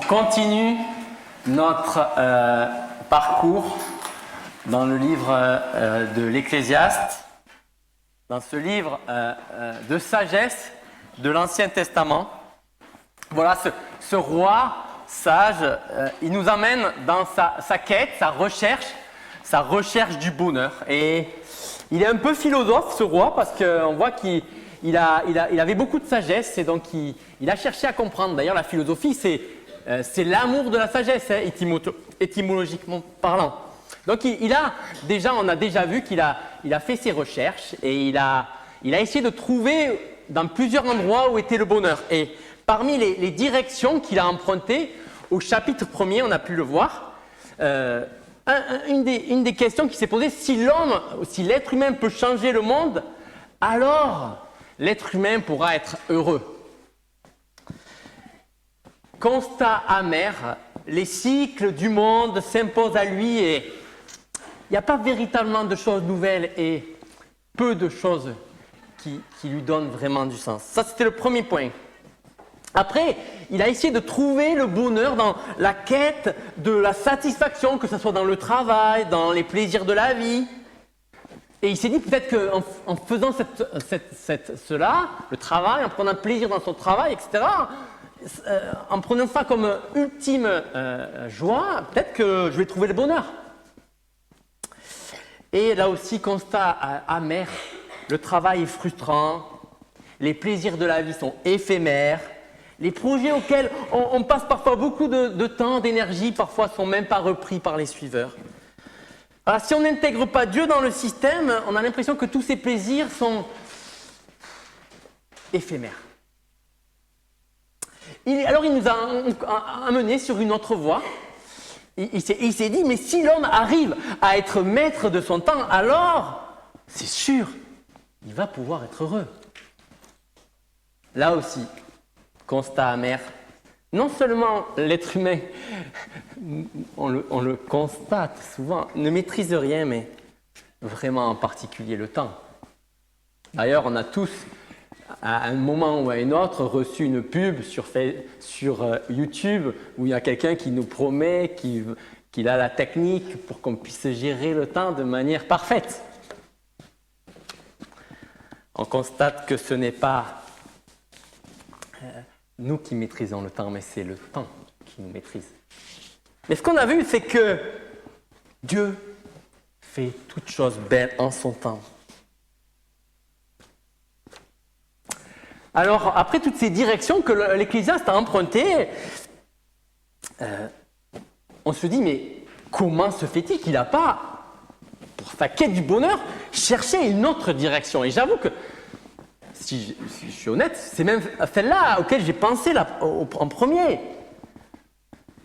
continue notre parcours dans le livre de l'Ecclésiaste, dans ce livre de sagesse de l'Ancien Testament. Voilà, ce roi sage, il nous amène dans sa quête, sa recherche du bonheur. Et il est un peu philosophe, ce roi, parce qu'on voit qu'il avait beaucoup de sagesse et donc il a cherché à comprendre. D'ailleurs, la philosophie, c'est l'amour de la sagesse, hein, étymologiquement parlant. Donc, on a déjà vu qu'il a fait ses recherches et il a essayé de trouver dans plusieurs endroits où était le bonheur. Et parmi les directions qu'il a empruntées, au chapitre 1er, on a pu le voir, une des questions qui s'est posée, si l'être humain peut changer le monde, alors l'être humain pourra être heureux. Constat amer, les cycles du monde s'imposent à lui et il n'y a pas véritablement de choses nouvelles et peu de choses qui lui donnent vraiment du sens. Ça, c'était le premier point. Après, il a essayé de trouver le bonheur dans la quête de la satisfaction, que ce soit dans le travail, dans les plaisirs de la vie. Et il s'est dit peut-être qu'en faisant cela, le travail, en prenant plaisir dans son travail, etc., en prenant ça comme ultime joie, peut-être que je vais trouver le bonheur. Et là aussi, constat amer, le travail est frustrant, les plaisirs de la vie sont éphémères, les projets auxquels on passe parfois beaucoup de temps, d'énergie, parfois sont même pas repris par les suiveurs. Alors, si on n'intègre pas Dieu dans le système, on a l'impression que tous ces plaisirs sont éphémères. Alors il nous a amenés sur une autre voie. Il s'est dit, mais si l'homme arrive à être maître de son temps, alors, c'est sûr, il va pouvoir être heureux. Là aussi, constat amer. Non seulement l'être humain, on le constate souvent, ne maîtrise rien, mais vraiment en particulier le temps. D'ailleurs, on a tous, à un moment ou à un autre, reçu une pub sur YouTube où il y a quelqu'un qui nous promet qu'il a la technique pour qu'on puisse gérer le temps de manière parfaite. On constate que ce n'est pas nous qui maîtrisons le temps, mais c'est le temps qui nous maîtrise. Mais ce qu'on a vu, c'est que Dieu fait toutes choses belles en son temps. Alors, après toutes ces directions que l'Ecclésiaste a empruntées, on se dit, mais comment se fait-il qu'il n'a pas, pour sa quête du bonheur, cherché une autre direction? Et j'avoue que, si je suis honnête, c'est même celle-là auquel j'ai pensé en premier.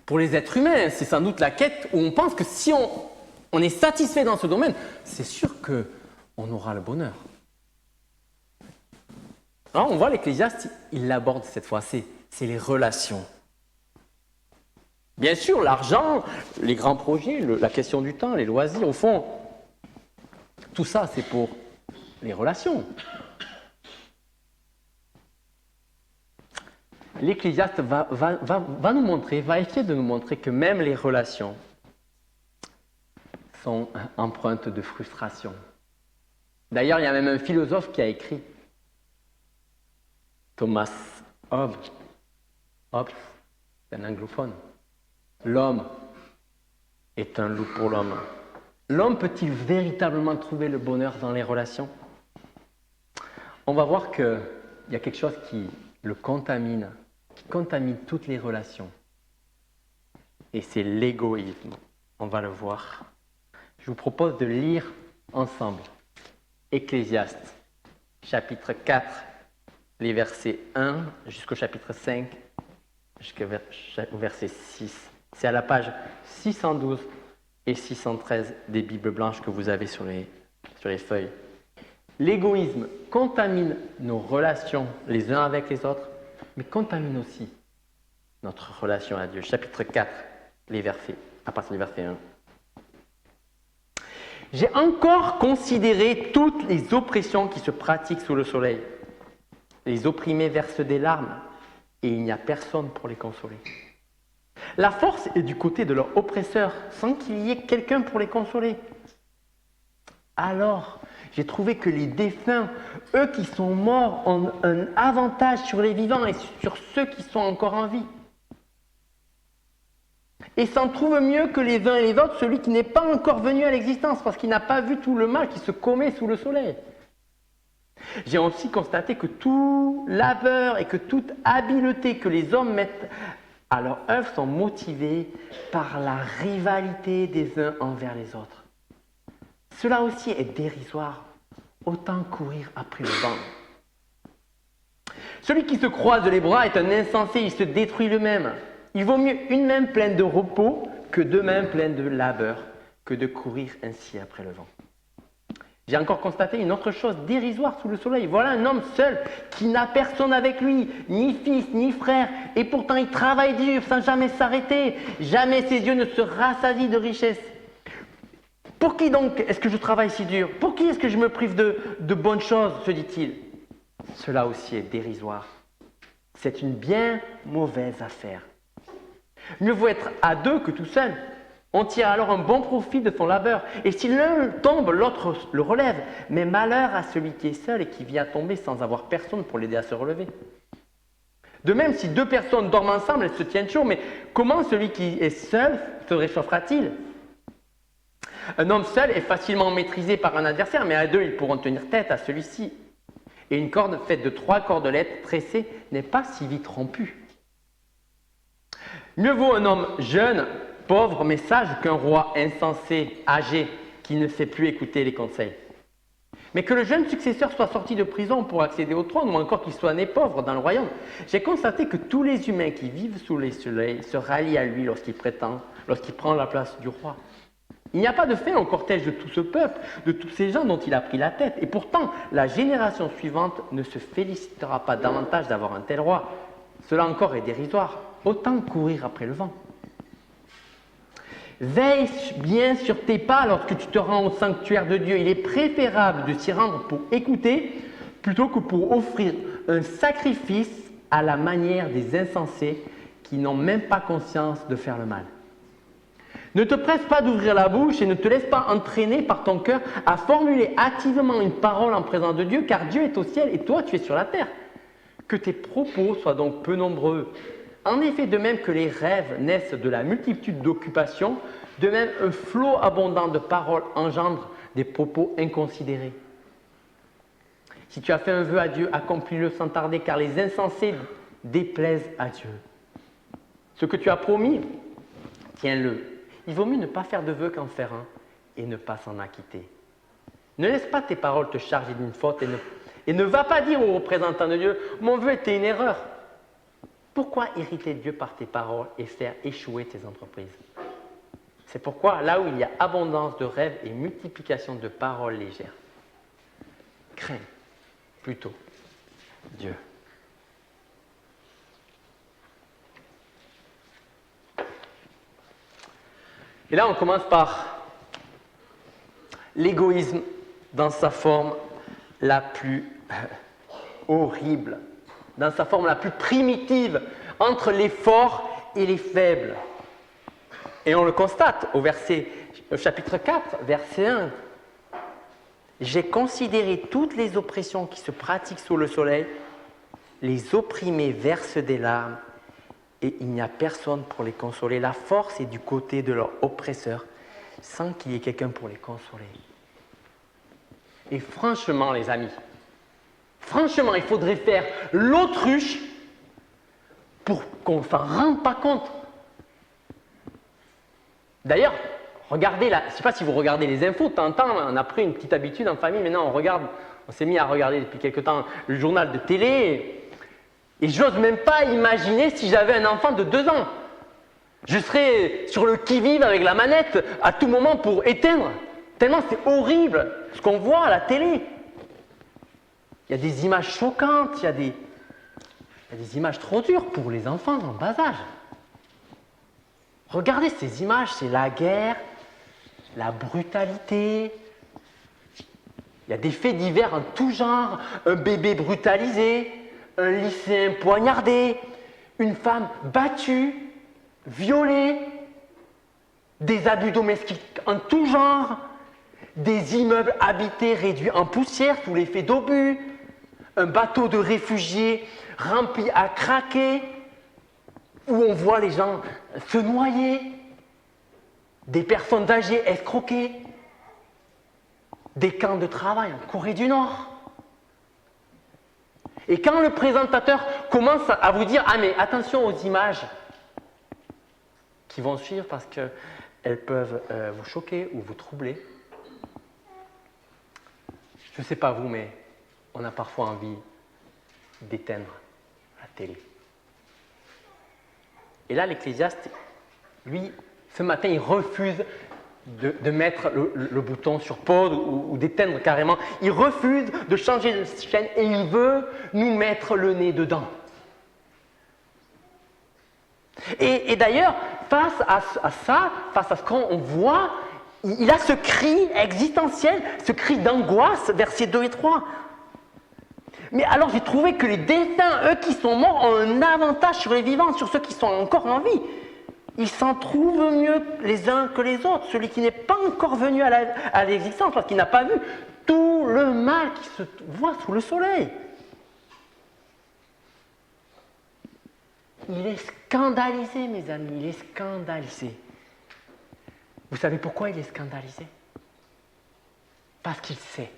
Pour les êtres humains, c'est sans doute la quête où on pense que si on est satisfait dans ce domaine, c'est sûr qu'on aura le bonheur. Alors on voit l'Ecclésiaste, il l'aborde cette fois, c'est les relations. Bien sûr, l'argent, les grands projets, la question du temps, les loisirs, au fond, tout ça c'est pour les relations. L'Ecclésiaste va essayer de nous montrer que même les relations sont empreintes de frustration. D'ailleurs, il y a même un philosophe qui a écrit, Thomas Hobbes, c'est un anglophone. L'homme est un loup pour l'homme. L'homme peut-il véritablement trouver le bonheur dans les relations? On va voir qu'il y a quelque chose qui le contamine, qui contamine toutes les relations. Et c'est l'égoïsme. On va le voir. Je vous propose de lire ensemble Ecclésiaste, chapitre 4, les versets 1 jusqu'au chapitre 5, jusqu'au verset 6. C'est à la page 612 et 613 des Bibles blanches que vous avez sur les feuilles. L'égoïsme contamine nos relations les uns avec les autres, mais contamine aussi notre relation à Dieu. Chapitre 4, les versets, à partir du verset 1. J'ai encore considéré toutes les oppressions qui se pratiquent sous le soleil. Les opprimés versent des larmes et il n'y a personne pour les consoler. La force est du côté de leur oppresseur, sans qu'il y ait quelqu'un pour les consoler. Alors, j'ai trouvé que les défunts, eux qui sont morts, ont un avantage sur les vivants et sur ceux qui sont encore en vie. Et s'en trouve mieux que les uns et les autres, celui qui n'est pas encore venu à l'existence, parce qu'il n'a pas vu tout le mal qui se commet sous le soleil. J'ai aussi constaté que tout labeur et que toute habileté que les hommes mettent à leur œuvre sont motivés par la rivalité des uns envers les autres. Cela aussi est dérisoire, autant courir après le vent. Celui qui se croise les bras est un insensé, il se détruit lui-même. Il vaut mieux une main pleine de repos que deux mains pleines de labeur, que de courir ainsi après le vent. J'ai encore constaté une autre chose dérisoire sous le soleil. Voilà un homme seul qui n'a personne avec lui, ni fils, ni frère, et pourtant il travaille dur sans jamais s'arrêter. Jamais ses yeux ne se rassasient de richesse. Pour qui donc est-ce que je travaille si dur? Pour qui est-ce que je me prive de bonnes choses, se dit-il? Cela aussi est dérisoire. C'est une bien mauvaise affaire. Mieux vaut être à deux que tout seul. On tire alors un bon profit de son labeur. Et si l'un tombe, l'autre le relève. Mais malheur à celui qui est seul et qui vient tomber sans avoir personne pour l'aider à se relever. De même, si deux personnes dorment ensemble, elles se tiennent chaud. Mais comment celui qui est seul se réchauffera-t-il? Un homme seul est facilement maîtrisé par un adversaire, mais à deux, ils pourront tenir tête à celui-ci. Et une corde faite de 3 cordelettes tressées n'est pas si vite rompue. Mieux vaut un homme jeune, pauvre, mais sage qu'un roi insensé, âgé, qui ne sait plus écouter les conseils. Mais que le jeune successeur soit sorti de prison pour accéder au trône, ou encore qu'il soit né pauvre dans le royaume, j'ai constaté que tous les humains qui vivent sous les soleils se rallient à lui lorsqu'il prend la place du roi. Il n'y a pas de fin au cortège de tout ce peuple, de tous ces gens dont il a pris la tête. Et pourtant, la génération suivante ne se félicitera pas davantage d'avoir un tel roi. Cela encore est dérisoire. Autant courir après le vent. Veille bien sur tes pas lorsque tu te rends au sanctuaire de Dieu. Il est préférable de s'y rendre pour écouter plutôt que pour offrir un sacrifice à la manière des insensés qui n'ont même pas conscience de faire le mal. Ne te presse pas d'ouvrir la bouche et ne te laisse pas entraîner par ton cœur à formuler activement une parole en présence de Dieu, car Dieu est au ciel et toi tu es sur la terre. Que tes propos soient donc peu nombreux. En effet, de même que les rêves naissent de la multitude d'occupations, de même un flot abondant de paroles engendre des propos inconsidérés. Si tu as fait un vœu à Dieu, accomplis-le sans tarder, car les insensés déplaisent à Dieu. Ce que tu as promis, tiens-le. Il vaut mieux ne pas faire de vœu qu'en faire un et ne pas s'en acquitter. Ne laisse pas tes paroles te charger d'une faute et ne va pas dire aux représentants de Dieu « Mon vœu était une erreur ». Pourquoi irriter Dieu par tes paroles et faire échouer tes entreprises? C'est pourquoi, là où il y a abondance de rêves et multiplication de paroles légères, crains plutôt Dieu. Et là, on commence par l'égoïsme dans sa forme la plus horrible, dans sa forme la plus primitive, entre les forts et les faibles. Et on le constate au chapitre 4, verset 1. J'ai considéré toutes les oppressions qui se pratiquent sous le soleil, les opprimés versent des larmes, et il n'y a personne pour les consoler. La force est du côté de leur oppresseur, sans qu'il y ait quelqu'un pour les consoler. Et franchement, les amis, franchement, il faudrait faire l'autruche pour qu'on ne s'en rende pas compte. D'ailleurs, regardez là, je ne sais pas si vous regardez les infos, de temps en temps, on a pris une petite habitude en famille, maintenant on s'est mis à regarder depuis quelque temps le journal de télé. Et j'ose même pas imaginer si j'avais un enfant de 2 ans. Je serais sur le qui-vive avec la manette à tout moment pour éteindre. Tellement c'est horrible ce qu'on voit à la télé. Il y a des images choquantes, il y a des images trop dures pour les enfants en bas âge. Regardez ces images, c'est la guerre, la brutalité. Il y a des faits divers en tout genre, un bébé brutalisé, un lycéen poignardé, une femme battue. violés, des abus domestiques en tout genre, des immeubles habités réduits en poussière sous l'effet d'obus, un bateau de réfugiés rempli à craquer, où on voit les gens se noyer, des personnes âgées escroquées, des camps de travail en Corée du Nord. Et quand le présentateur commence à vous dire « Ah mais attention aux images qui vont suivre parce qu'elles peuvent vous choquer ou vous troubler », je ne sais pas vous, mais on a parfois envie d'éteindre la télé. Et là, l'Ecclésiaste, lui, ce matin, il refuse de mettre le bouton sur pause ou d'éteindre carrément. Il refuse de changer de chaîne et il veut nous mettre le nez dedans. Et d'ailleurs, face à ça, face à ce qu'on voit, il a ce cri existentiel, ce cri d'angoisse, versets 2 et 3. Mais alors j'ai trouvé que les défunts, eux qui sont morts, ont un avantage sur les vivants, sur ceux qui sont encore en vie. Ils s'en trouvent mieux les uns que les autres. Celui qui n'est pas encore venu à l'existence, parce qu'il n'a pas vu tout le mal qui se voit sous le soleil. Il est scandalisé, mes amis, il est scandalisé. Vous savez pourquoi il est scandalisé? Parce qu'il sait.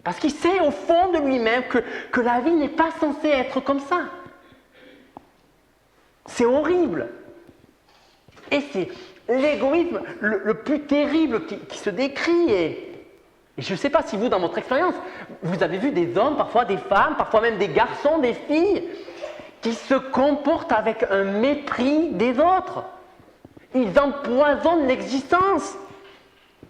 Parce qu'il sait au fond de lui-même que la vie n'est pas censée être comme ça. C'est horrible. Et c'est l'égoïsme le plus terrible qui se décrit. Et je ne sais pas si vous, dans votre expérience, vous avez vu des hommes, parfois des femmes, parfois même des garçons, des filles, qui se comportent avec un mépris des autres. Ils empoisonnent l'existence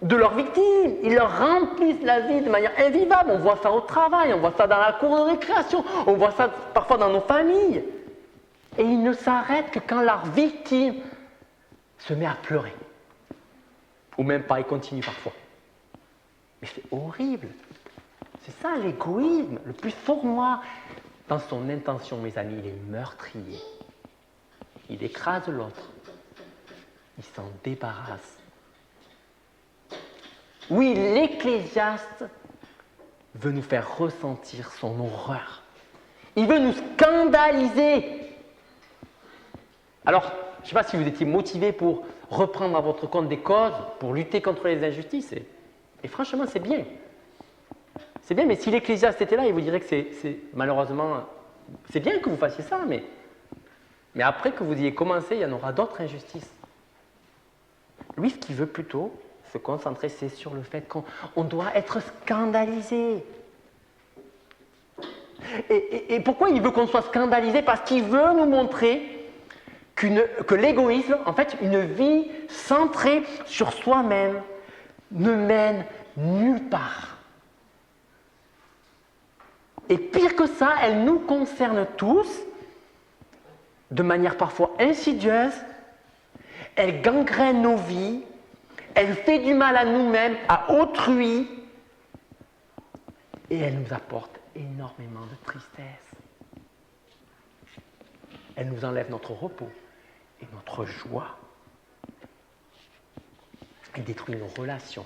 de leurs victimes. Ils leur remplissent la vie de manière invivable. On voit ça au travail, on voit ça dans la cour de récréation, on voit ça parfois dans nos familles. Et ils ne s'arrêtent que quand leur victime se met à pleurer. Ou même pas, il continue parfois. Mais c'est horrible. C'est ça l'égoïsme, le plus sournois. Dans son intention, mes amis, il est meurtrier. Il écrase l'autre. Il s'en débarrasse. Oui, l'Ecclésiaste veut nous faire ressentir son horreur. Il veut nous scandaliser. Alors, je ne sais pas si vous étiez motivé pour reprendre à votre compte des causes, pour lutter contre les injustices. Et franchement, c'est bien. C'est bien, mais si l'Ecclésiaste était là, il vous dirait que c'est malheureusement, c'est bien que vous fassiez ça, mais après que vous ayez commencé, il y en aura d'autres injustices. Lui, ce qu'il veut plutôt se concentrer, c'est sur le fait qu'on doit être scandalisé. Et pourquoi il veut qu'on soit scandalisé? Parce qu'il veut nous montrer que l'égoïsme, en fait, une vie centrée sur soi-même, ne mène nulle part. Et pire que ça, elle nous concerne tous, de manière parfois insidieuse. Elle gangrène nos vies, elle fait du mal à nous-mêmes, à autrui, et elle nous apporte énormément de tristesse. Elle nous enlève notre repos et notre joie. Elle détruit nos relations.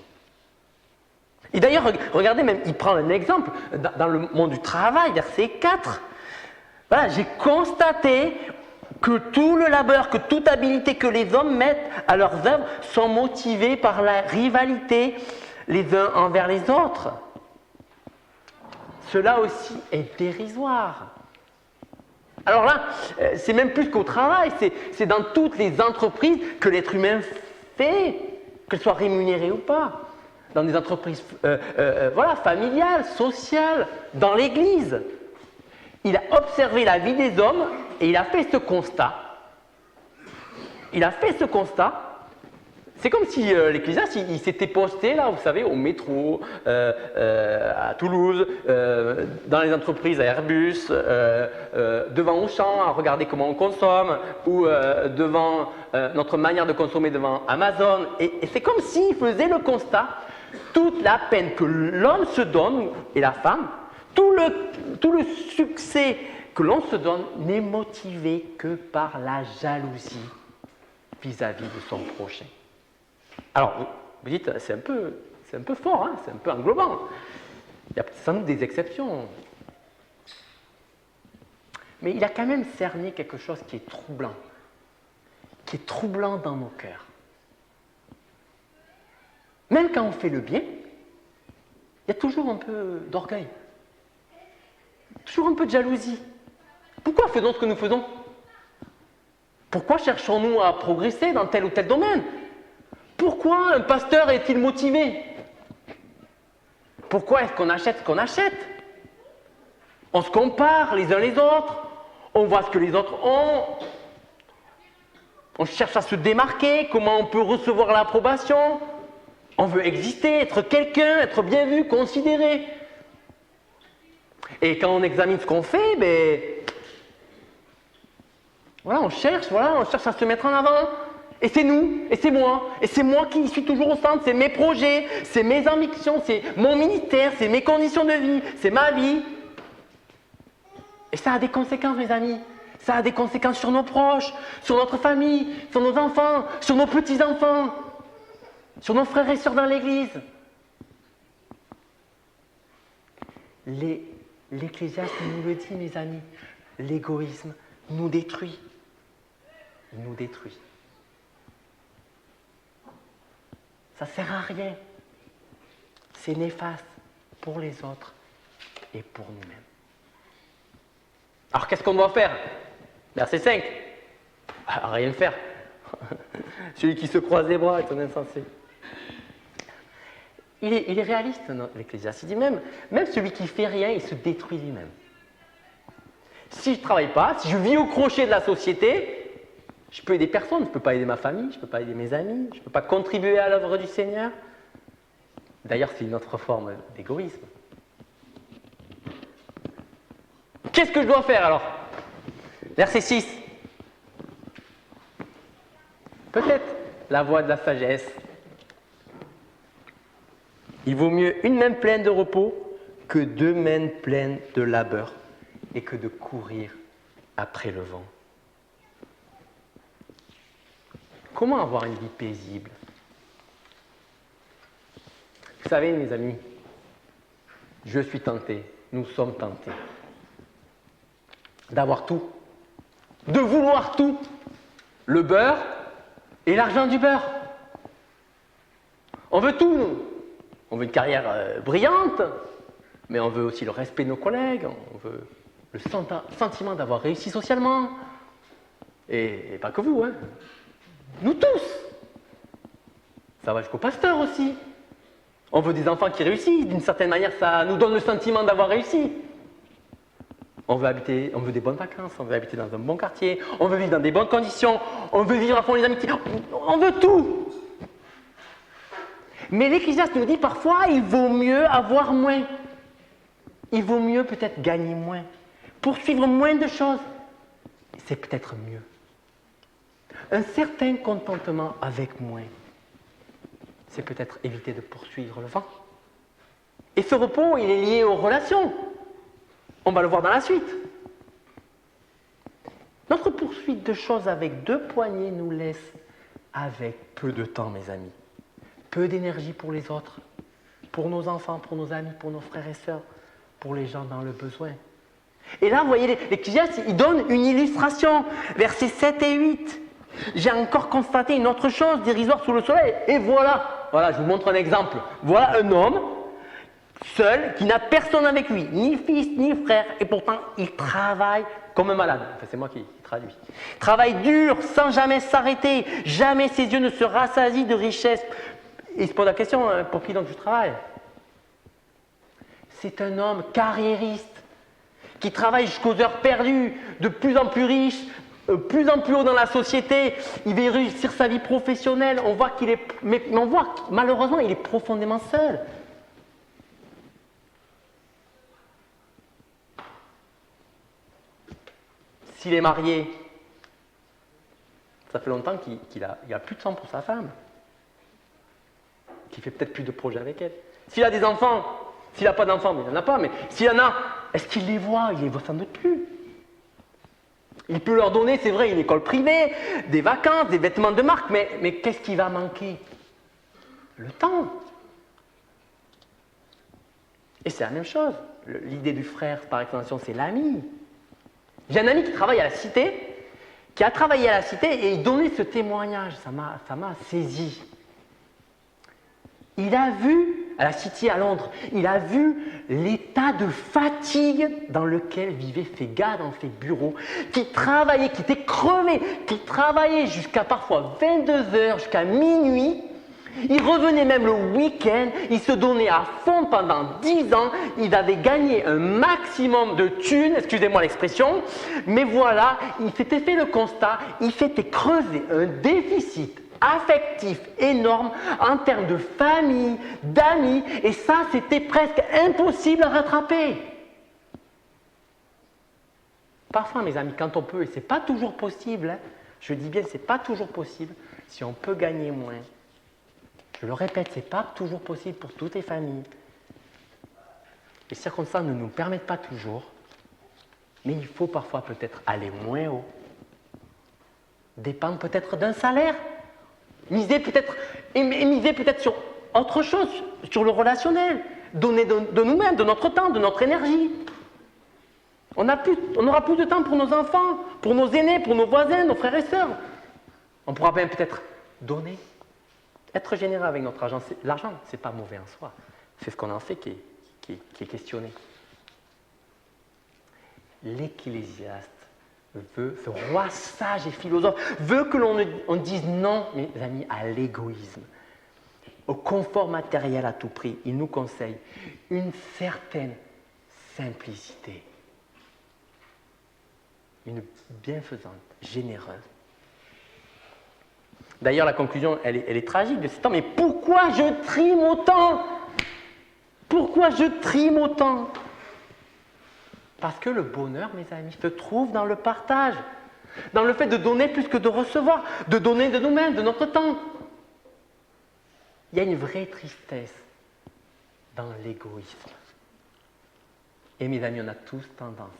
Et d'ailleurs, regardez, même, il prend un exemple dans le monde du travail, verset 4. Voilà, j'ai constaté que tout le labeur, que toute habilité que les hommes mettent à leurs œuvres sont motivés par la rivalité les uns envers les autres. Cela aussi est dérisoire. Alors là, c'est même plus qu'au travail, c'est dans toutes les entreprises que l'être humain fait, qu'elles soient rémunérées ou pas. Dans des entreprises familiales, sociales, dans l'Église. Il a observé la vie des hommes et il a fait ce constat. C'est comme si l'Ecclésiaste, il s'était posté là, vous savez, au métro, à Toulouse, dans les entreprises à Airbus, devant Auchan, à regarder comment on consomme, ou devant notre manière de consommer devant Amazon. Et c'est comme s'il faisait le constat, toute la peine que l'homme se donne, et la femme, tout le succès que l'on se donne n'est motivé que par la jalousie vis-à-vis de son prochain. Alors, vous dites, c'est un peu fort, hein, c'est un peu englobant. Il y a sans doute des exceptions. Mais il a quand même cerné quelque chose qui est troublant dans nos cœurs. Même quand on fait le bien, il y a toujours un peu d'orgueil, toujours un peu de jalousie. Pourquoi faisons ce que nous faisons? Pourquoi cherchons-nous à progresser dans tel ou tel domaine? Pourquoi un pasteur est-il motivé? Pourquoi est-ce qu'on achète ce qu'on achète? On se compare les uns les autres, on voit ce que les autres ont, on cherche à se démarquer, comment on peut recevoir l'approbation, on veut exister, être quelqu'un, être bien vu, considéré. Et quand on examine ce qu'on fait, on cherche à se mettre en avant. Et c'est nous, et c'est moi qui suis toujours au centre, c'est mes projets, c'est mes ambitions, c'est mon ministère, c'est mes conditions de vie, c'est ma vie. Et ça a des conséquences, mes amis. Ça a des conséquences sur nos proches, sur notre famille, sur nos enfants, sur nos petits-enfants, sur nos frères et sœurs dans l'Église. L'Ecclésiaste nous le dit, mes amis, l'égoïsme nous détruit. Il nous détruit. Ça ne sert à rien. C'est néfaste pour les autres et pour nous-mêmes. Alors qu'est-ce qu'on doit faire? Verset 5. Rien faire. Celui qui se croise les bras est un insensé. Il est réaliste, l'Ecclésiaste. Il dit même celui qui ne fait rien, il se détruit lui-même. Si je ne travaille pas, si je vis au crochet de la société, je peux aider personne, je ne peux pas aider ma famille, je ne peux pas aider mes amis, je ne peux pas contribuer à l'œuvre du Seigneur. D'ailleurs, c'est une autre forme d'égoïsme. Qu'est-ce que je dois faire alors? Verset 6. Peut-être la voie de la sagesse. Il vaut mieux une main pleine de repos que 2 mains pleines de labeur et que de courir après le vent. Comment avoir une vie paisible? Vous savez, mes amis, je suis tenté, nous sommes tentés d'avoir tout, de vouloir tout, le beurre et l'argent du beurre. On veut tout, nous. On veut une carrière brillante, mais on veut aussi le respect de nos collègues, on veut le sentiment d'avoir réussi socialement. Et pas que vous, hein. Nous tous. Ça va jusqu'au pasteur aussi. On veut des enfants qui réussissent, d'une certaine manière, ça nous donne le sentiment d'avoir réussi. On veut des bonnes vacances, on veut habiter dans un bon quartier, on veut vivre dans des bonnes conditions, on veut vivre à fond les amitiés, on veut tout. Mais l'Ecclésiaste nous dit parfois, il vaut mieux avoir moins. Il vaut mieux peut-être gagner moins, poursuivre moins de choses. C'est peut-être mieux. Un certain contentement avec moins, c'est peut-être éviter de poursuivre le vent. Et ce repos, il est lié aux relations. On va le voir dans la suite. Notre poursuite de choses avec 2 poignées nous laisse avec peu de temps, mes amis. Peu d'énergie pour les autres, pour nos enfants, pour nos amis, pour nos frères et sœurs, pour les gens dans le besoin. Et là, vous voyez, l'Ecclésiaste, il donne une illustration. Versets 7 et 8. J'ai encore constaté une autre chose dérisoire sous le soleil. Et voilà, je vous montre un exemple. Voilà un homme seul, qui n'a personne avec lui, ni fils, ni frère, et pourtant il travaille comme un malade. Enfin, c'est moi qui traduis. Il travaille dur, sans jamais s'arrêter, jamais ses yeux ne se rassasient de richesse. Il se pose la question, pour qui donc je travaille? C'est un homme carriériste, qui travaille jusqu'aux heures perdues, de plus en plus riche, plus en plus haut dans la société. Il veut réussir sa vie professionnelle. On voit malheureusement, il est profondément seul. S'il est marié, ça fait longtemps qu'il a plus de temps pour sa femme, qu'il fait peut-être plus de projets avec elle. S'il a des enfants, s'il n'a pas d'enfants, mais il n'en a pas, mais s'il en a, est-ce qu'il les voit? Il les voit sans doute plus. Il peut leur donner, c'est vrai, une école privée, des vacances, des vêtements de marque, mais qu'est-ce qui va manquer? Le temps. Et c'est la même chose. L'idée du frère, par extension, c'est l'ami. J'ai un ami qui travaille à la Cité, qui a travaillé à la Cité et il donnait ce témoignage. Ça m'a saisi. Il a vu, à la City à Londres, il a vu l'état de fatigue dans lequel vivaient ces gars dans ces bureaux, qui travaillaient, qui étaient crevés, qui travaillaient jusqu'à parfois 22 heures, jusqu'à minuit. Ils revenaient même le week-end, ils se donnaient à fond pendant 10 ans, ils avaient gagné un maximum de thunes, excusez-moi l'expression, mais voilà, il s'était fait le constat, il s'était creusé un déficit affectif énorme en termes de famille, d'amis, et ça c'était presque impossible à rattraper. Parfois mes amis, quand on peut, et ce n'est pas toujours possible, hein, je dis bien ce n'est pas toujours possible, si on peut gagner moins. Je le répète, ce n'est pas toujours possible pour toutes les familles. Les circonstances ne nous permettent pas toujours, mais il faut parfois peut-être aller moins haut, dépendre peut-être d'un salaire, miser peut-être sur autre chose, sur le relationnel, donner de nous-mêmes, de notre temps, de notre énergie. On n'aura plus de temps pour nos enfants, pour nos aînés, pour nos voisins, nos frères et sœurs. On pourra bien peut-être donner. Être généreux avec notre argent, l'argent, ce n'est pas mauvais en soi. C'est ce qu'on en fait qui est questionné. L'Ecclésiaste veut, ce roi sage et philosophe, veut que l'on dise non, mes amis, à l'égoïsme, au confort matériel à tout prix. Il nous conseille une certaine simplicité, une bienfaisante, généreuse. D'ailleurs, la conclusion, elle est tragique de ce temps. Mais pourquoi je trime autant? Pourquoi je trime autant? Parce que le bonheur, mes amis, se trouve dans le partage, dans le fait de donner plus que de recevoir, de donner de nous-mêmes, de notre temps. Il y a une vraie tristesse dans l'égoïsme. Et mes amis, on a tous tendance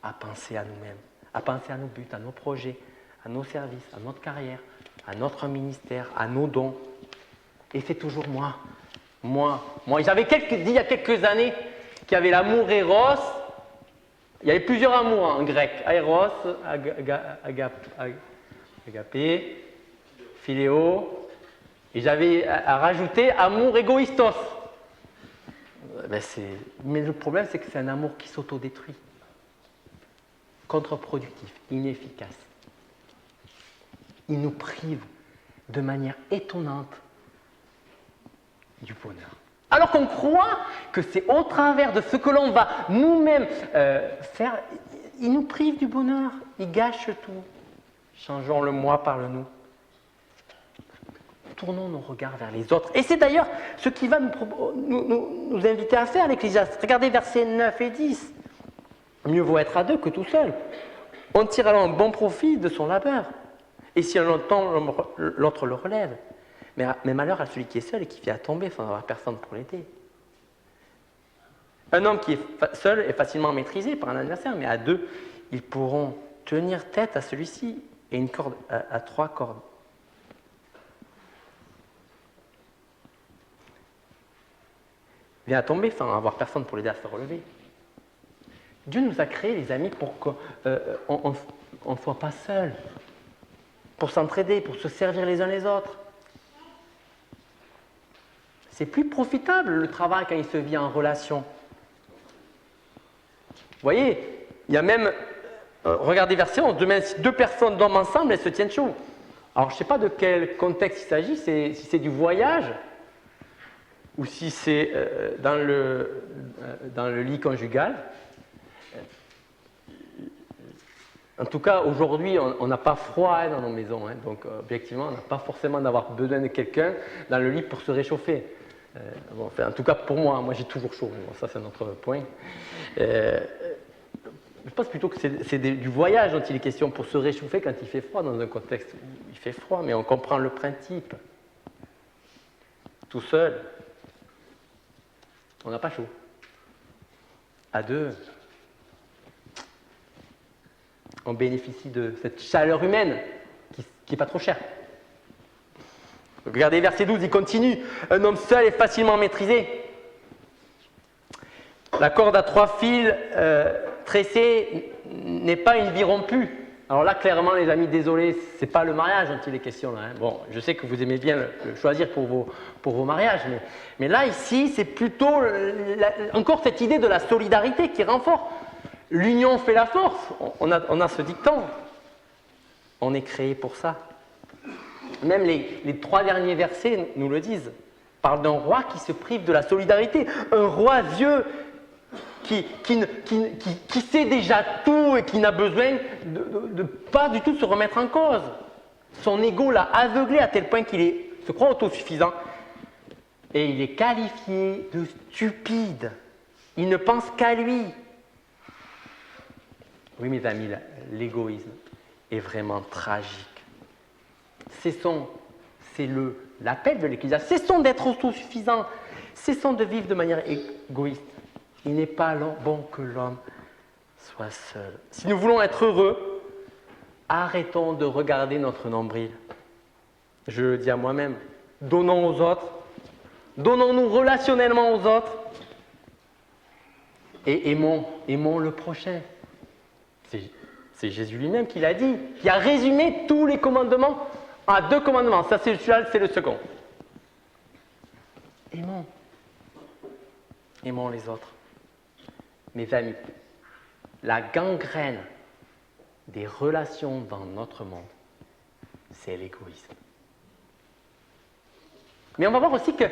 à penser à nous-mêmes, à penser à nos buts, à nos projets, à nos services, à notre carrière, à notre ministère, à nos dons. Et c'est toujours moi. J'avais dit il y a quelques années qu'il y avait l'amour Eros. Il y avait plusieurs amours en grec. Eros, agapé, philéo. Et j'avais à rajouter amour égoïstos. Mais le problème, c'est que c'est un amour qui s'autodétruit. Contre-productif, inefficace. Il nous prive de manière étonnante du bonheur. Alors qu'on croit que c'est au travers de ce que l'on va nous-mêmes faire, il nous prive du bonheur, il gâche tout. Changeons le moi par le nous. Tournons nos regards vers les autres. Et c'est d'ailleurs ce qui va nous inviter à faire l'Ecclésiaste. Regardez versets 9 et 10. Mieux vaut être à deux que tout seul. On tire alors un bon profit de son labeur. Et si un autre tombe, l'autre le relève. Mais malheur à celui qui est seul et qui vient à tomber sans avoir personne pour l'aider. Un homme qui est seul est facilement maîtrisé par un adversaire, mais à deux, ils pourront tenir tête à celui-ci et une corde à 3 cordes. Vient à tomber sans avoir personne pour l'aider à se relever. Dieu nous a créés, les amis, pour qu'on ne soit pas seuls, pour s'entraider, pour se servir les uns les autres. C'est plus profitable le travail quand il se vit en relation. Vous voyez, il y a même, regardez verset 11, demain si 2 personnes dorment ensemble, elles se tiennent chaud. Alors je ne sais pas de quel contexte il s'agit, si c'est du voyage, ou si c'est dans le lit conjugal. En tout cas, aujourd'hui, on n'a pas froid dans nos maisons, donc objectivement, on n'a pas forcément d'avoir besoin de quelqu'un dans le lit pour se réchauffer. En tout cas, pour moi j'ai toujours chaud, ça c'est notre point. Je pense plutôt que c'est du voyage dont il est question pour se réchauffer quand il fait froid, dans un contexte où il fait froid, mais on comprend le principe. Tout seul, on n'a pas chaud. À deux, on bénéficie de cette chaleur humaine qui n'est pas trop chère. Regardez verset 12, il continue. Un homme seul est facilement maîtrisé. La corde à 3 fils tressés n'est pas une vie rompue. Alors là, clairement, les amis, désolé, ce n'est pas le mariage dont il est question. Là, hein. Bon, je sais que vous aimez bien le choisir pour vos mariages, mais là, ici, c'est plutôt encore cette idée de la solidarité qui renforce. L'union fait la force. On a ce dicton. On est créé pour ça. Même les 3 derniers versets nous le disent. Parle d'un roi qui se prive de la solidarité. Un roi vieux qui sait déjà tout et qui n'a besoin de pas du tout se remettre en cause. Son ego l'a aveuglé à tel point qu'il se croit autosuffisant. Et il est qualifié de stupide. Il ne pense qu'à lui. Oui, mes amis, l'égoïsme est vraiment tragique. C'est l'appel de l'Ecclésiaste. Cessons d'être autosuffisants. Cessons de vivre de manière égoïste. Il n'est pas bon que l'homme soit seul. Si nous voulons être heureux, arrêtons de regarder notre nombril. Je le dis à moi-même. Donnons aux autres. Donnons-nous relationnellement aux autres. Et aimons le prochain. C'est Jésus lui-même qui l'a dit, qui a résumé tous les commandements en 2 commandements. Ça, c'est celui-là, c'est le second. Aimons les autres. Mes amis, la gangrène des relations dans notre monde, c'est l'égoïsme. Mais on va voir aussi que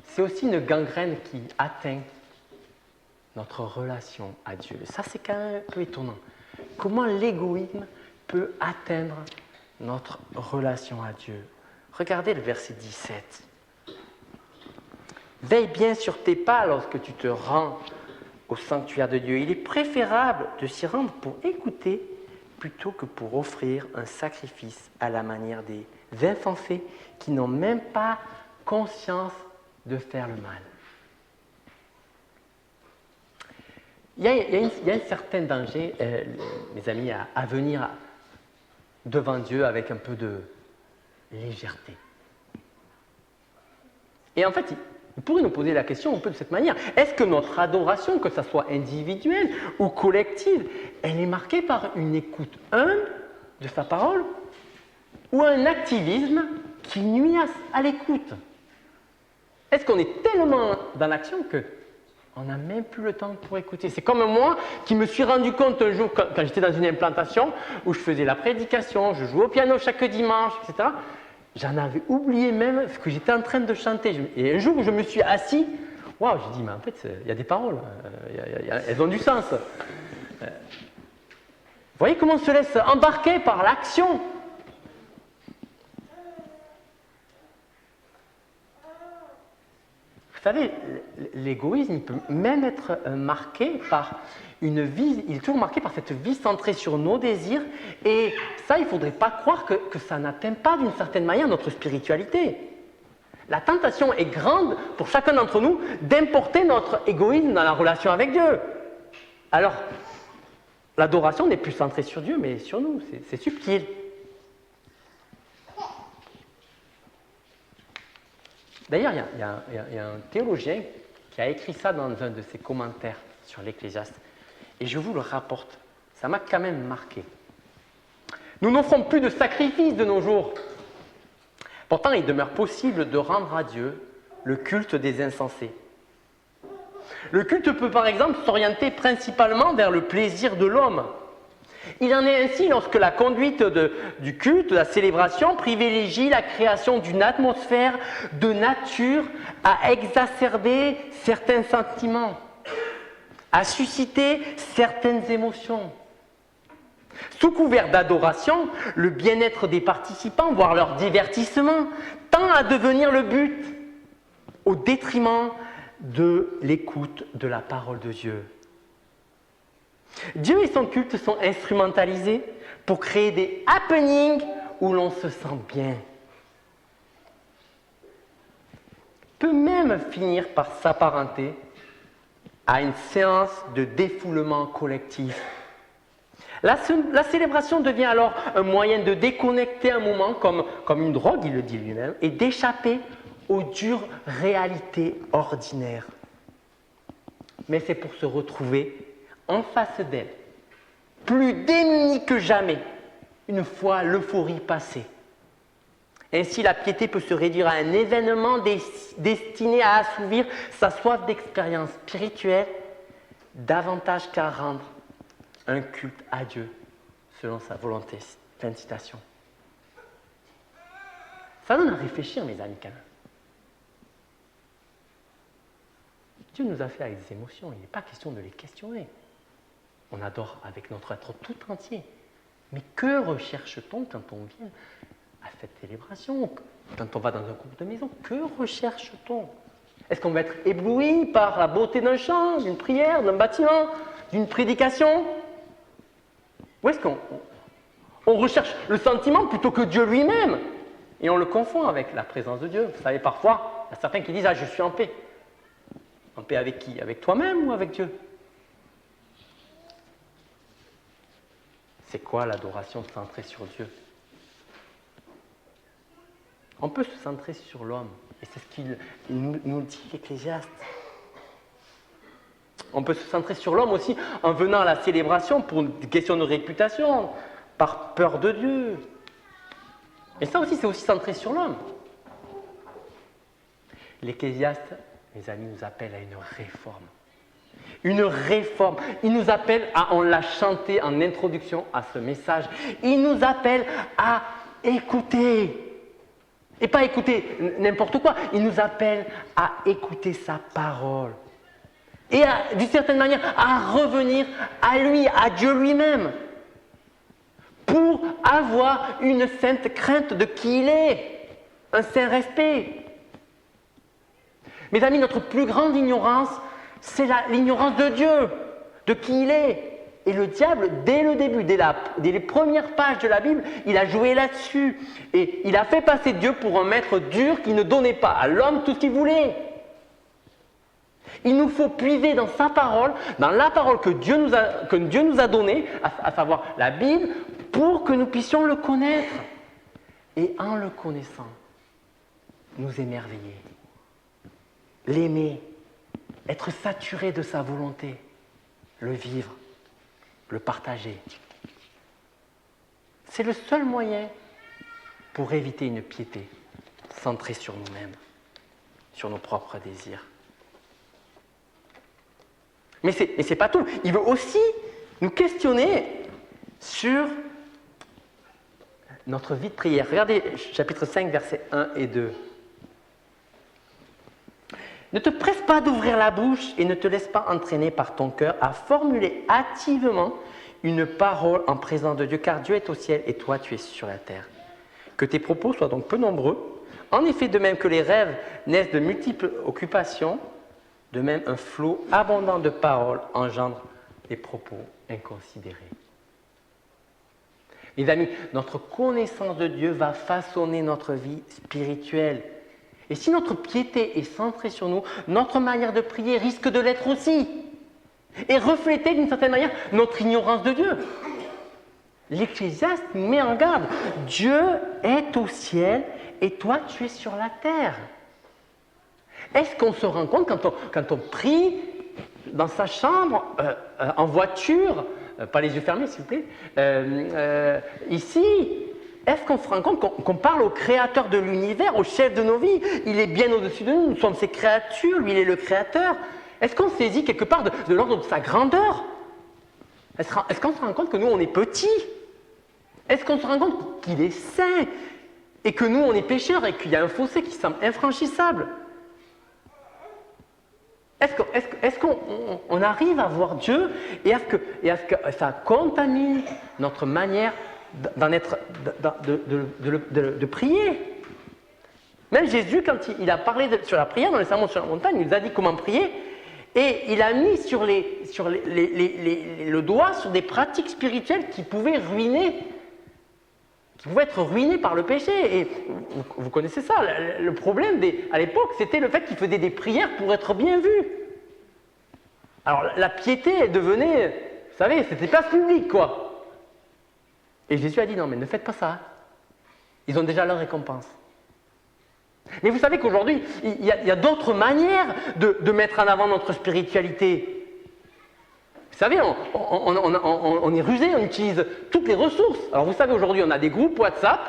c'est aussi une gangrène qui atteint notre relation à Dieu. Ça, c'est quand même un peu étonnant. Comment l'égoïsme peut atteindre notre relation à Dieu? Regardez le verset 17. Veille bien sur tes pas lorsque tu te rends au sanctuaire de Dieu. Il est préférable de s'y rendre pour écouter plutôt que pour offrir un sacrifice à la manière des insensés qui n'ont même pas conscience de faire le mal. Il y a un certain danger, mes amis, à venir devant Dieu avec un peu de légèreté. Et en fait, vous pourrez nous poser la question un peu de cette manière. Est-ce que notre adoration, que ce soit individuelle ou collective, elle est marquée par une écoute humble de sa parole ou un activisme qui nuit à l'écoute? Est-ce qu'on est tellement dans l'action qu'on n'a même plus le temps pour écouter? C'est comme moi qui me suis rendu compte un jour, quand j'étais dans une implantation, où je faisais la prédication, je jouais au piano chaque dimanche, etc. J'en avais oublié même ce que j'étais en train de chanter. Et un jour où je me suis assis, waouh, j'ai dit, mais en fait, il y a des paroles, elles ont du sens. Vous voyez comment on se laisse embarquer par l'action? Vous savez, l'égoïsme peut même être marqué par une vie, il est toujours marqué par cette vie centrée sur nos désirs, et ça, il ne faudrait pas croire que ça n'atteint pas d'une certaine manière notre spiritualité. La tentation est grande pour chacun d'entre nous d'importer notre égoïsme dans la relation avec Dieu. Alors, l'adoration n'est plus centrée sur Dieu, mais sur nous, c'est subtil. D'ailleurs, il y a un théologien qui a écrit ça dans un de ses commentaires sur l'Ecclésiaste. Et je vous le rapporte. Ça m'a quand même marqué. Nous n'offrons plus de sacrifices de nos jours. Pourtant, il demeure possible de rendre à Dieu le culte des insensés. Le culte peut par exemple s'orienter principalement vers le plaisir de l'homme. Il en est ainsi lorsque la conduite du culte, de la célébration, privilégie la création d'une atmosphère de nature à exacerber certains sentiments, à susciter certaines émotions. Sous couvert d'adoration, le bien-être des participants, voire leur divertissement, tend à devenir le but, au détriment de l'écoute de la parole de Dieu. Dieu et son culte sont instrumentalisés pour créer des happenings où l'on se sent bien. Peut même finir par s'apparenter à une séance de défoulement collectif La célébration devient alors un moyen de déconnecter un moment, comme une drogue, il le dit lui-même, et d'échapper aux dures réalités ordinaires. Mais c'est pour se retrouver en face d'elle, plus démunis que jamais, une fois l'euphorie passée. Ainsi, la piété peut se réduire à un événement destiné à assouvir sa soif d'expérience spirituelle, davantage qu'à rendre un culte à Dieu selon sa volonté. Fin de citation. Ça donne à réfléchir, mes amis, quand même. Dieu nous a fait avec des émotions, il n'est pas question de les questionner. On adore avec notre être tout entier. Mais que recherche-t-on quand on vient à cette célébration, quand on va dans un groupe de maison? Que recherche-t-on? Est-ce qu'on va être ébloui par la beauté d'un chant, d'une prière, d'un bâtiment, d'une prédication? Ou est-ce qu'on recherche le sentiment plutôt que Dieu lui-même? Et on le confond avec la présence de Dieu. Vous savez, parfois, il y a certains qui disent « Ah, je suis en paix ». En paix avec qui? Avec toi-même ou avec Dieu? C'est quoi l'adoration centrée sur Dieu? On peut se centrer sur l'homme, et c'est ce qu'il nous dit l'Ecclésiaste. On peut se centrer sur l'homme aussi en venant à la célébration pour des questions de réputation, par peur de Dieu. Et ça aussi, c'est aussi centré sur l'homme. L'Ecclésiaste, mes amis, nous appelle à une réforme. Une réforme. Il nous appelle à, on l'a chanté en introduction à ce message, il nous appelle à écouter. Et pas écouter n'importe quoi, il nous appelle à écouter sa parole. Et d'une certaine manière, à revenir à lui, à Dieu lui-même. Pour avoir une sainte crainte de qui il est. Un saint respect. Mes amis, notre plus grande ignorance, c'est l'ignorance de Dieu, de qui il est. Et le diable, dès le début, dès les premières pages de la Bible, il a joué là-dessus. Et il a fait passer Dieu pour un maître dur qui ne donnait pas à l'homme tout ce qu'il voulait. Il nous faut puiser dans sa parole, dans la parole que Dieu nous a donnée, à savoir la Bible, pour que nous puissions le connaître. Et en le connaissant, nous émerveiller, l'aimer, être saturé de sa volonté, le vivre, le partager. C'est le seul moyen pour éviter une piété centrée sur nous-mêmes, sur nos propres désirs. Mais c'est pas tout. Il veut aussi nous questionner sur notre vie de prière. Regardez chapitre 5, versets 1 et 2. Ne te presse pas d'ouvrir la bouche et ne te laisse pas entraîner par ton cœur à formuler hâtivement une parole en présence de Dieu, car Dieu est au ciel et toi tu es sur la terre. Que tes propos soient donc peu nombreux. En effet, de même que les rêves naissent de multiples occupations, de même un flot abondant de paroles engendre des propos inconsidérés. Mes amis, notre connaissance de Dieu va façonner notre vie spirituelle. Et si notre piété est centrée sur nous, notre manière de prier risque de l'être aussi. Et refléter d'une certaine manière notre ignorance de Dieu. L'Ecclésiaste nous met en garde. Dieu est au ciel et toi tu es sur la terre. Est-ce qu'on se rend compte quand on prie dans sa chambre, en voiture, pas les yeux fermés s'il vous plaît, ici, est-ce qu'on se rend compte qu'on parle au créateur de l'univers, au chef de nos vies? Il est bien au-dessus de nous, nous sommes ses créatures, lui il est le créateur. Est-ce qu'on saisit quelque part de l'ordre de sa grandeur? Est-ce qu'on se rend compte que nous on est petits? Est-ce qu'on se rend compte qu'il est saint et que nous on est pécheurs et qu'il y a un fossé qui semble infranchissable? Est-ce qu'on arrive à voir Dieu et est-ce que ça contamine notre manière de prier? Même Jésus, quand il a parlé sur la prière dans le sermon sur la montagne, il nous a dit comment prier et il a mis le doigt sur des pratiques spirituelles qui pouvaient être ruinées par le péché. Et vous connaissez ça, le problème à l'époque, c'était le fait qu'ils faisaient des prières pour être bien vus. Alors la piété, elle devenait, vous savez, c'était place publique, quoi. Et Jésus a dit non, mais ne faites pas ça. Ils ont déjà leur récompense. Mais vous savez qu'aujourd'hui, il y a d'autres manières de mettre en avant notre spiritualité. Vous savez, on est rusé, on utilise toutes les ressources. Alors vous savez, aujourd'hui, on a des groupes WhatsApp.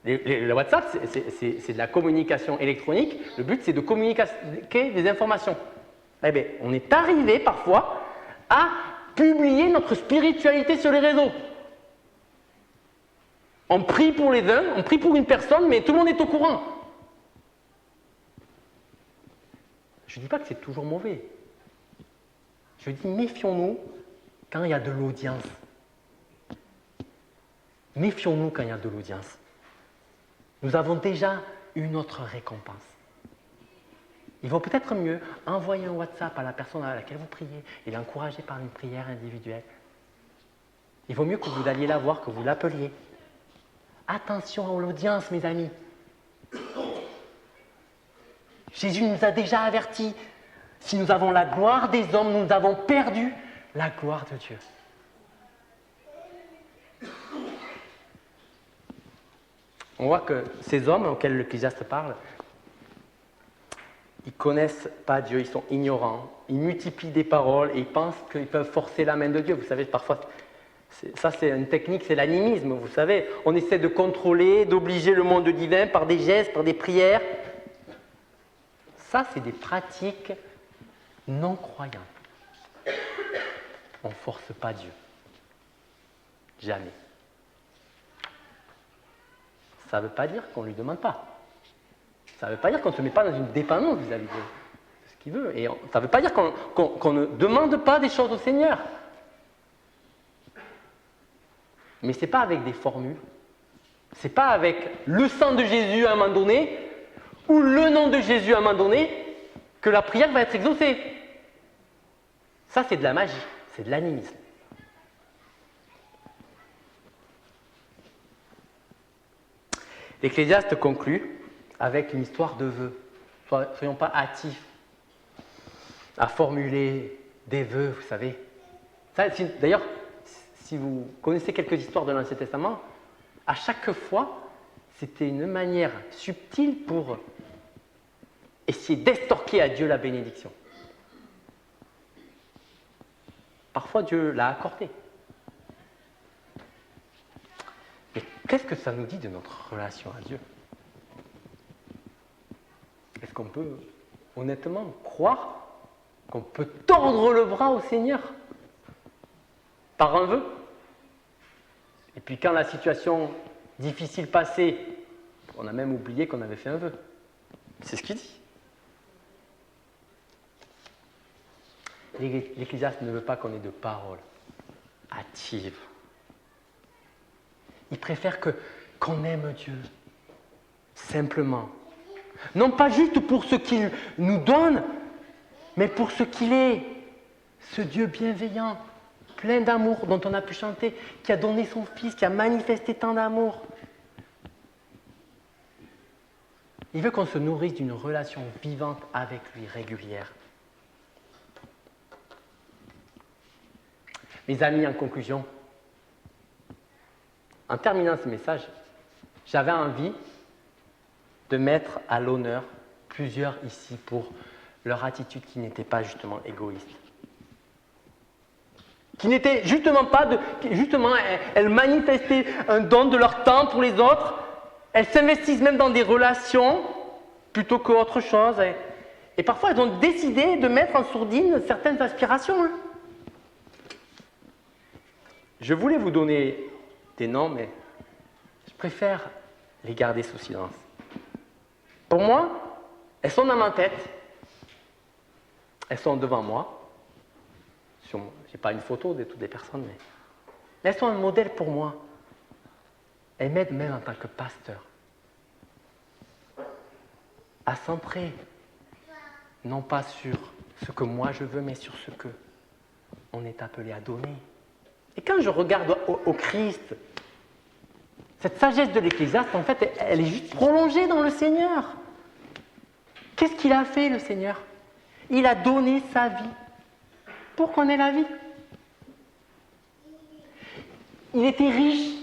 Le WhatsApp, c'est de la communication électronique. Le but, c'est de communiquer des informations. Eh bien, on est arrivé parfois à publier notre spiritualité sur les réseaux. On prie pour les uns, on prie pour une personne, mais tout le monde est au courant. Je ne dis pas que c'est toujours mauvais. Je dis méfions-nous quand il y a de l'audience. Méfions-nous quand il y a de l'audience. Nous avons déjà eu notre récompense. Il vaut peut-être mieux envoyer un WhatsApp à la personne à laquelle vous priez et l'encourager par une prière individuelle. Il vaut mieux que vous alliez la voir, que vous l'appeliez. Attention à l'audience, mes amis. Jésus nous a déjà avertis. Si nous avons la gloire des hommes, nous avons perdu la gloire de Dieu. On voit que ces hommes auxquels l'Ecclésiaste parle, ils ne connaissent pas Dieu, ils sont ignorants, ils multiplient des paroles et ils pensent qu'ils peuvent forcer la main de Dieu. Vous savez, parfois, ça c'est une technique, c'est l'animisme, vous savez. On essaie de contrôler, d'obliger le monde divin par des gestes, par des prières. Ça, c'est des pratiques non croyantes. On ne force pas Dieu. Jamais. Ça ne veut pas dire qu'on ne lui demande pas. Ça ne veut pas dire qu'on ne se met pas dans une dépendance vis-à-vis de ce qu'il veut. Et ça ne veut pas dire qu'on ne demande pas des choses au Seigneur. Mais ce n'est pas avec des formules. Ce n'est pas avec le sang de Jésus à un moment donné ou le nom de Jésus à un moment donné que la prière va être exaucée. Ça, c'est de la magie, c'est de l'animisme. L'Ecclésiaste conclut avec une histoire de vœux. Soyons pas hâtifs à formuler des vœux, vous savez. D'ailleurs, si vous connaissez quelques histoires de l'Ancien Testament, à chaque fois, c'était une manière subtile pour essayer d'extorquer à Dieu la bénédiction. Parfois, Dieu l'a accordé. Mais qu'est-ce que ça nous dit de notre relation à Dieu? Est-ce qu'on peut honnêtement croire qu'on peut tordre le bras au Seigneur par un vœu? Et puis quand la situation difficile passait, on a même oublié qu'on avait fait un vœu. C'est ce qu'il dit. L'Ecclésiaste ne veut pas qu'on ait de paroles hâtives. Il préfère qu'on aime Dieu, simplement. Non pas juste pour ce qu'il nous donne, mais pour ce qu'il est. Ce Dieu bienveillant, plein d'amour, dont on a pu chanter, qui a donné son Fils, qui a manifesté tant d'amour. Il veut qu'on se nourrisse d'une relation vivante avec lui, régulière. Mes amis, en conclusion, en terminant ce message, j'avais envie de mettre à l'honneur plusieurs ici pour leur attitude qui n'était pas justement égoïste. Qui n'était justement pas justement, elles manifestaient un don de leur temps pour les autres. Elles s'investissent même dans des relations plutôt qu'autre chose. Et parfois, elles ont décidé de mettre en sourdine certaines aspirations. Je voulais vous donner des noms, mais je préfère les garder sous silence. Pour moi, elles sont dans ma tête. Elles sont devant moi. Je n'ai pas une photo de toutes les personnes, mais elles sont un modèle pour moi. Elles m'aident même en tant que pasteur à centrer, non pas sur ce que moi je veux, mais sur ce que on est appelé à donner. Et quand je regarde au Christ, cette sagesse de l'Ecclésiaste, en fait, elle est juste prolongée dans le Seigneur. Qu'est-ce qu'il a fait, le Seigneur? Il a donné sa vie pour qu'on ait la vie. Il était riche,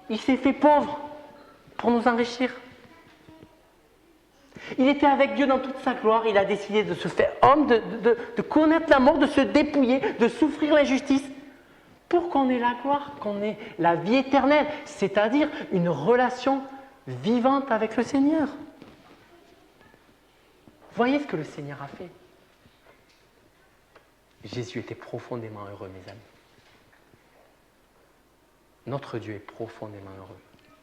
il s'est fait pauvre pour nous enrichir. Il était avec Dieu dans toute sa gloire, il a décidé de se faire homme, de connaître la mort, de se dépouiller, de souffrir l'injustice, pour qu'on ait la gloire, qu'on ait la vie éternelle, c'est-à-dire une relation vivante avec le Seigneur. Voyez ce que le Seigneur a fait. Jésus était profondément heureux, mes amis. Notre Dieu est profondément heureux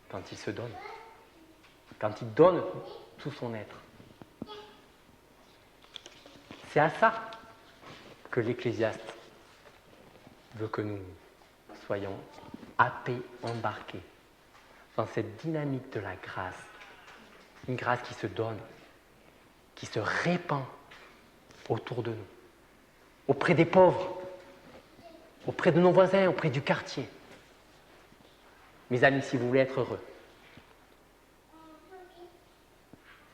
quand il se donne, quand il donne tout son être. C'est à ça que l'Ecclésiaste veut que nous soyons happés, embarqués dans cette dynamique de la grâce. Une grâce qui se donne, qui se répand autour de nous, auprès des pauvres, auprès de nos voisins, auprès du quartier. Mes amis, si vous voulez être heureux,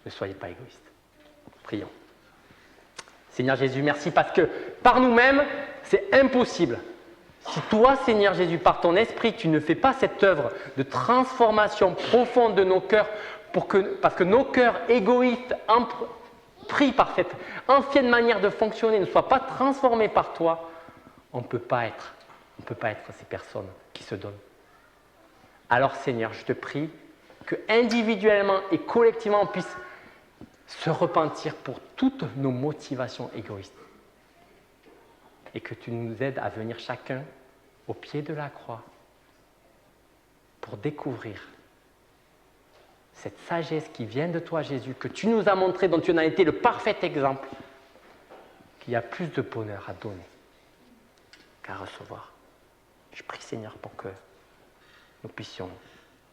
ne soyez pas égoïstes. Prions. Seigneur Jésus, merci parce que par nous-mêmes, c'est impossible. Si toi, Seigneur Jésus, par ton esprit, tu ne fais pas cette œuvre de transformation profonde de nos cœurs, parce que nos cœurs égoïstes, pris par cette ancienne manière de fonctionner, ne soient pas transformés par toi, on ne peut pas être ces personnes qui se donnent. Alors Seigneur, je te prie que individuellement et collectivement on puisse se repentir pour toutes nos motivations égoïstes et que tu nous aides à venir chacun au pied de la croix pour découvrir cette sagesse qui vient de toi Jésus, que tu nous as montré, dont tu en as été le parfait exemple, qu'il y a plus de bonheur à donner qu'à recevoir. Je prie Seigneur pour que nous puissions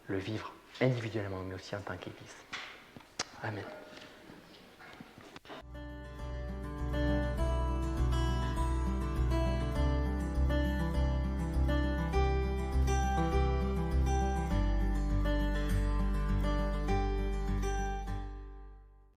le vivre individuellement mais aussi en tant qu'Église. Amen.